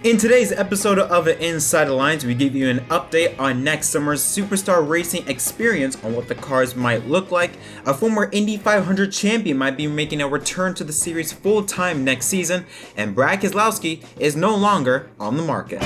In today's episode of Inside the Lines, we give you an update on next summer's Superstar Racing experience on what the cars might look like. A former Indy 500 champion might be making a return to the series full-time next season, and Brad Keselowski is no longer on the market.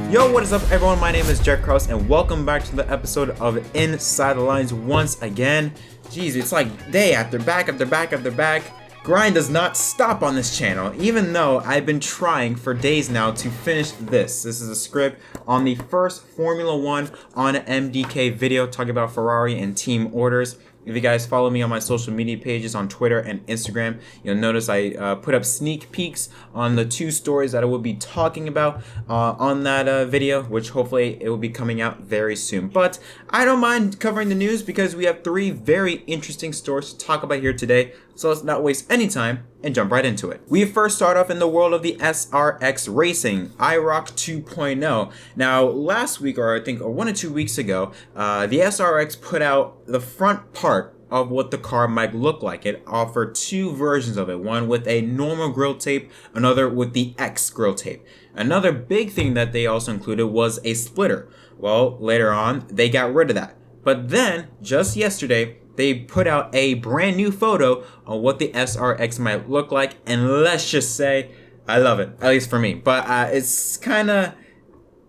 Yo, what is up everyone? My name is Jack Krause and welcome back to the episode of Inside the Lines once again. Jeez, it's like day after back after back after back. Grind does not stop on this channel, even though I've been trying for days now to finish this. This is a script on the first Formula 1 on MDK video talking about Ferrari and team orders. If you guys follow me on my social media pages on Twitter and Instagram, you'll notice I put up sneak peeks on the two stories that I will be talking about on that video, which hopefully it will be coming out very soon. But I don't mind covering the news because we have three very interesting stories to talk about here today. So let's not waste any time and jump right into it. We first start off in the world of the SRX Racing, IROC 2.0. Now, last week, or I think 1 or 2 weeks ago, the SRX put out the front part of what the car might look like. It offered two versions of it, one with a normal grill tape, another with the X grill tape. Another big thing that they also included was a splitter. Well, later on, they got rid of that. But then, just yesterday, they put out a brand new photo on what the SRX might look like, and let's just say, I love it, at least for me. But it's kind of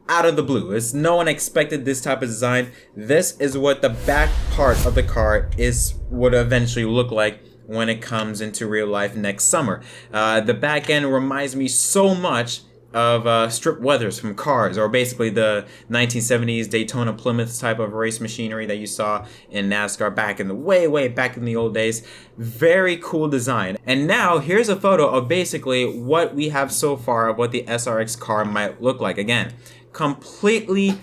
out of the blue. No one expected this type of design. This is what the back part of the car would eventually look like when it comes into real life next summer. The back end reminds me so much of strip weathers from cars, or basically the 1970s Daytona Plymouth type of race machinery that you saw in NASCAR back in the way back in the old days. Very cool design. And now here's a photo of basically what we have so far of what the SRX car might look like. Again, completely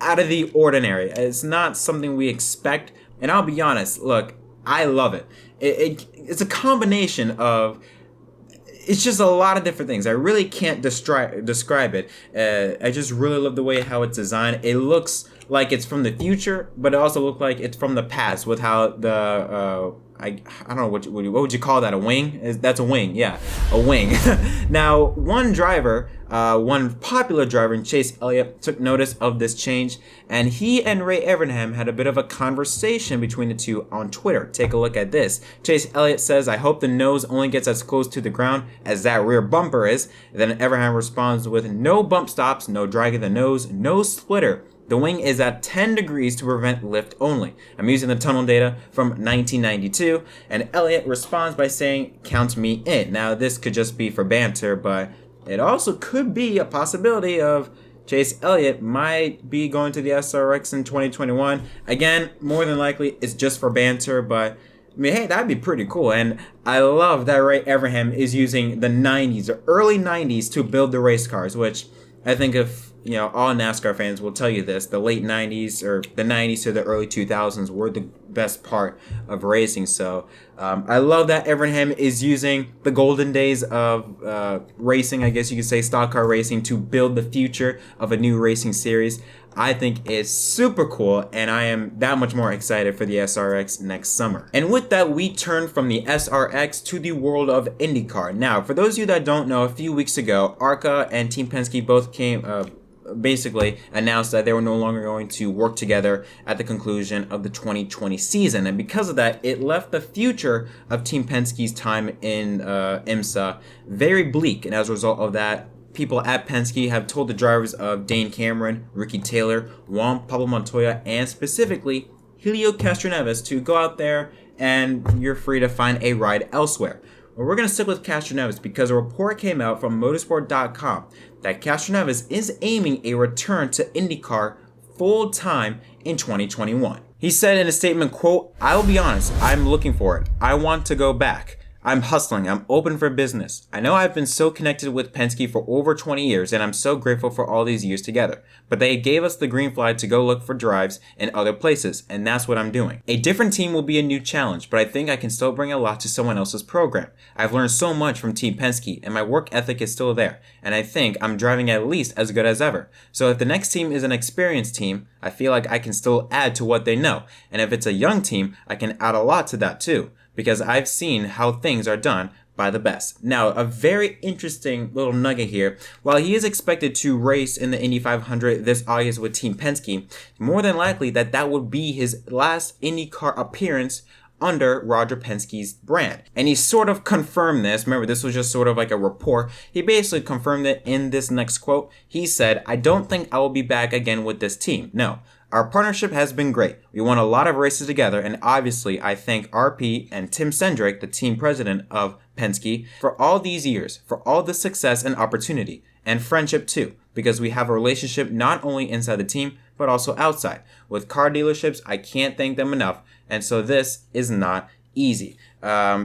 out of the ordinary. It's not something we expect, and I'll be honest, look, I love it. It's a combination of, it's just a lot of different things. I really can't describe it. I just really love the way how it's designed. It looks like it's from the future, but it also looks like it's from the past with how the I don't know what would you call that, a wing? That's a wing, yeah, a wing. Now, one popular driver, Chase Elliott, took notice of this change, and he and Ray Evernham had a bit of a conversation between the two on Twitter. Take a look at this. Chase Elliott says, "I hope the nose only gets as close to the ground as that rear bumper is." Then Evernham responds with, "No bump stops, no dragging the nose, no splitter. The wing is at 10 degrees to prevent lift only. I'm using the tunnel data from 1992. And Elliott responds by saying, "Count me in." Now, this could just be for banter, but it also could be a possibility of Chase Elliott might be going to the SRX in 2021. Again, more than likely, it's just for banter, but I mean, hey, that'd be pretty cool. And I love that Ray Evernham is using the 90s, or early 90s, to build the race cars, which I think all NASCAR fans will tell you this, the late 90s or the 90s to the early 2000s were the best part of racing. So I love that Evernham is using the golden days of racing, I guess you could say, stock car racing, to build the future of a new racing series. I think it's super cool, and I am that much more excited for the SRX next summer. And with that, we turn from the SRX to the world of IndyCar. Now, for those of you that don't know, a few weeks ago, ARCA and Team Penske both basically announced that they were no longer going to work together at the conclusion of the 2020 season. And because of that, it left the future of Team Penske's time in IMSA very bleak. And as a result of that, people at Penske have told the drivers of Dane Cameron, Ricky Taylor, Juan Pablo Montoya, and specifically Helio Castroneves to go out there and you're free to find a ride elsewhere. Well, we're going to stick with Castroneves because a report came out from motorsport.com that Castroneves is aiming a return to IndyCar full-time in 2021. He said in a statement, quote, "I'll be honest, I'm looking for it. I want to go back. I'm hustling. I'm open for business. I know I've been so connected with Penske for over 20 years, and I'm so grateful for all these years together. But they gave us the green flag to go look for drives in other places, and that's what I'm doing. A different team will be a new challenge, but I think I can still bring a lot to someone else's program. I've learned so much from Team Penske, and my work ethic is still there, and I think I'm driving at least as good as ever. So if the next team is an experienced team, I feel like I can still add to what they know, and if it's a young team, I can add a lot to that too. because I've seen how things are done by the best. Now, a very interesting little nugget here. While he is expected to race in the Indy 500 this August with Team Penske, more than likely that would be his last IndyCar appearance under Roger Penske's brand. And he sort of confirmed this. Remember, this was just sort of like a report. He basically confirmed it in this next quote. He said, "I don't think I will be back again with this team. No. Our partnership has been great. We won a lot of races together, and obviously I thank RP and Tim Cindric, the team president of Penske, for all these years, for all the success and opportunity, and friendship too, because we have a relationship not only inside the team, but also outside. With car dealerships, I can't thank them enough, and so this is not easy."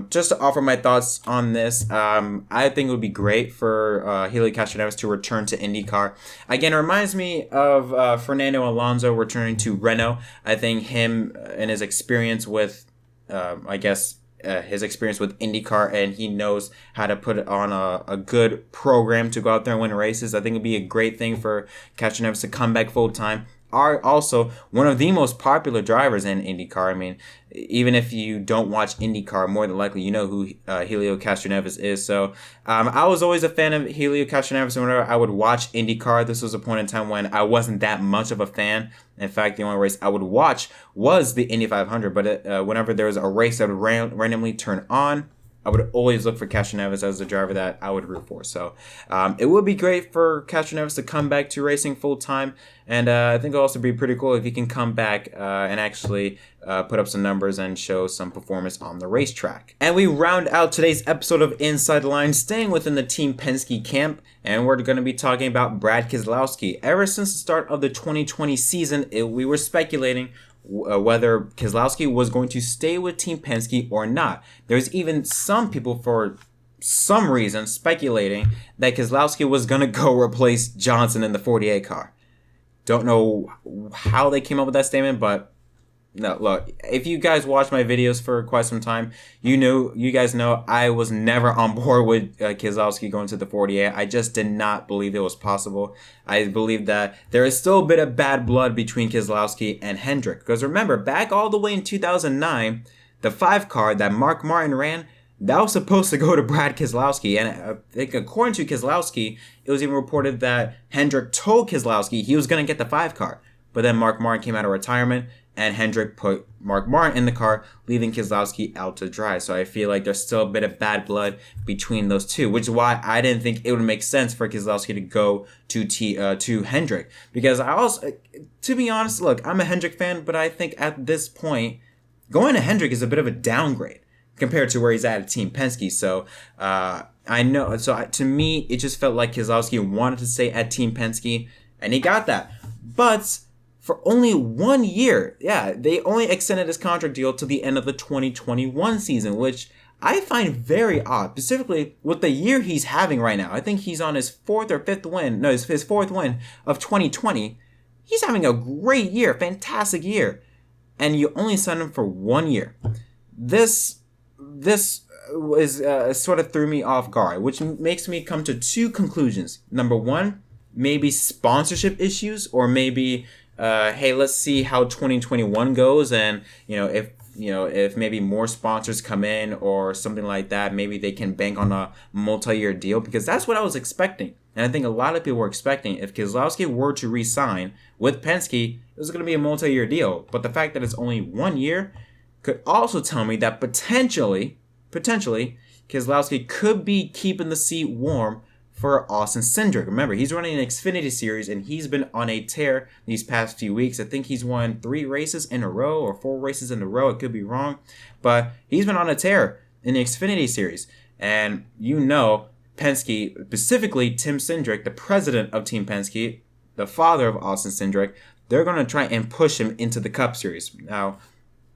Just to offer my thoughts on this, I think it would be great for Helio Castroneves to return to IndyCar. Again, it reminds me of Fernando Alonso returning to Renault. I think him and his experience with, his experience with IndyCar, and he knows how to put on a good program to go out there and win races. I think it'd be a great thing for Castroneves to come back full time. Are also one of the most popular drivers in IndyCar. I mean, even if you don't watch IndyCar, more than likely you know who Helio Castroneves is. So I was always a fan of Helio Castroneves, and whenever I would watch IndyCar, this was a point in time when I wasn't that much of a fan. In fact, the only race I would watch was the Indy 500, but whenever there was a race that would randomly turn on, I would always look for Castroneves as the driver that I would root for. So it would be great for Castroneves to come back to racing full time. And I think it'll also be pretty cool if he can come back and actually put up some numbers and show some performance on the racetrack. And we round out today's episode of Inside the Line, staying within the Team Penske camp. And we're going to be talking about Brad Keselowski. Ever since the start of the 2020 season, we were speculating whether Keselowski was going to stay with Team Penske or not. There's even some people, for some reason, speculating that Keselowski was going to go replace Johnson in the 48 car. Don't know how they came up with that statement, but no, look, if you guys watch my videos for quite some time, you guys know I was never on board with Keselowski going to the 48. I just did not believe it was possible. I believe that there is still a bit of bad blood between Keselowski and Hendrick. Because remember, back all the way in 2009, the 5 car that Mark Martin ran, that was supposed to go to Brad Keselowski. And I think according to Keselowski, it was even reported that Hendrick told Keselowski he was going to get the 5 car. But then Mark Martin came out of retirement, and Hendrick put Mark Martin in the car, leaving Keselowski out to dry. So I feel like there's still a bit of bad blood between those two, which is why I didn't think it would make sense for Keselowski to go to Hendrick. Because I also, to be honest, look, I'm a Hendrick fan, but I think at this point, going to Hendrick is a bit of a downgrade compared to where he's at Team Penske. So I know, to me, it just felt like Keselowski wanted to stay at Team Penske, and he got that. But for only 1 year. Yeah, they only extended his contract deal to the end of the 2021 season, which I find very odd, specifically with the year he's having right now. I think he's on his fourth win of 2020. He's having a great year, fantastic year, and you only signed him for 1 year. This was sort of threw me off guard, which makes me come to two conclusions. Number one, maybe sponsorship issues, or maybe hey, let's see how 2021 goes, and if maybe more sponsors come in or something like that, maybe they can bank on a multi-year deal, because that's what I was expecting. And I think a lot of people were expecting if Keselowski were to re-sign with Penske, it was going to be a multi-year deal. But the fact that it's only 1 year could also tell me that potentially Keselowski could be keeping the seat warm for Austin Cindric. Remember, he's running an Xfinity Series, and he's been on a tear these past few weeks. I think he's won 3 races in a row or 4 races in a row. I could be wrong. But he's been on a tear in the Xfinity Series. And Penske, specifically Tim Cindric, the president of Team Penske, the father of Austin Cindric, they're going to try and push him into the Cup Series. Now,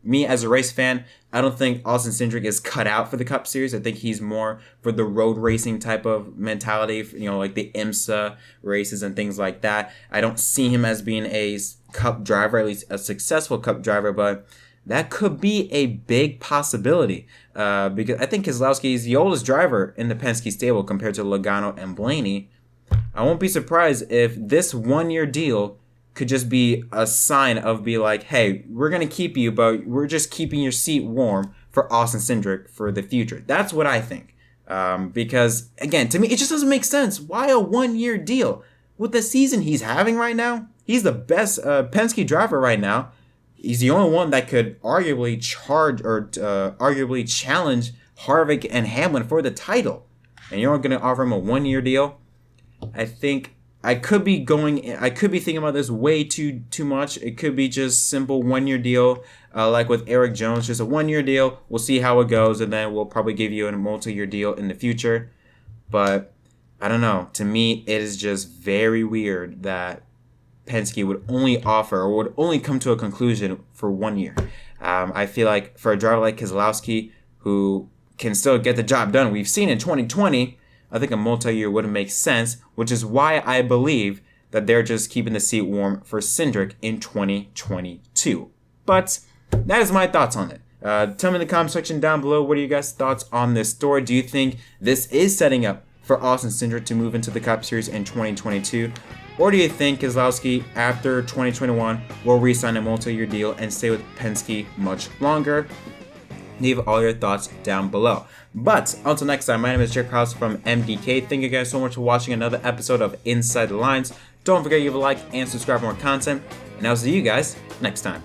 me as a race fan, I don't think Austin Cindric is cut out for the Cup Series. I think he's more for the road racing type of mentality, like the IMSA races and things like that. I don't see him as being a Cup driver, at least a successful Cup driver, but that could be a big possibility because I think Keselowski is the oldest driver in the Penske stable compared to Logano and Blaney. I won't be surprised if this 1 year deal could just be a sign of hey, we're going to keep you, but we're just keeping your seat warm for Austin Cindric for the future. That's what I think. Because, again, to me, it just doesn't make sense. Why a 1-year deal? With the season he's having right now, he's the best Penske driver right now. He's the only one that could arguably challenge Harvick and Hamlin for the title. And you're going to offer him a 1-year deal? I think I could be thinking about this way too much. It could be just simple 1-year deal, like with Eric Jones, just a 1-year deal. We'll see how it goes, and then we'll probably give you a multi-year deal in the future. But I don't know. To me, it is just very weird that Penske would only offer or would only come to a conclusion for 1 year. I feel like for a driver like Keselowski, who can still get the job done, we've seen in 2020, I think a multi-year wouldn't make sense, which is why I believe that they're just keeping the seat warm for Cindric in 2022. But that is my thoughts on it. Tell me in the comment section down below, what are you guys' thoughts on this story? Do you think this is setting up for Austin Cindric to move into the Cup Series in 2022? Or do you think Keselowski, after 2021, will re-sign a multi-year deal and stay with Penske much longer? Leave all your thoughts down below. But until next time, my name is Jett Krause from MDK. Thank you guys so much for watching another episode of Inside the Lines. Don't forget to leave a like and subscribe for more content. And I'll see you guys next time.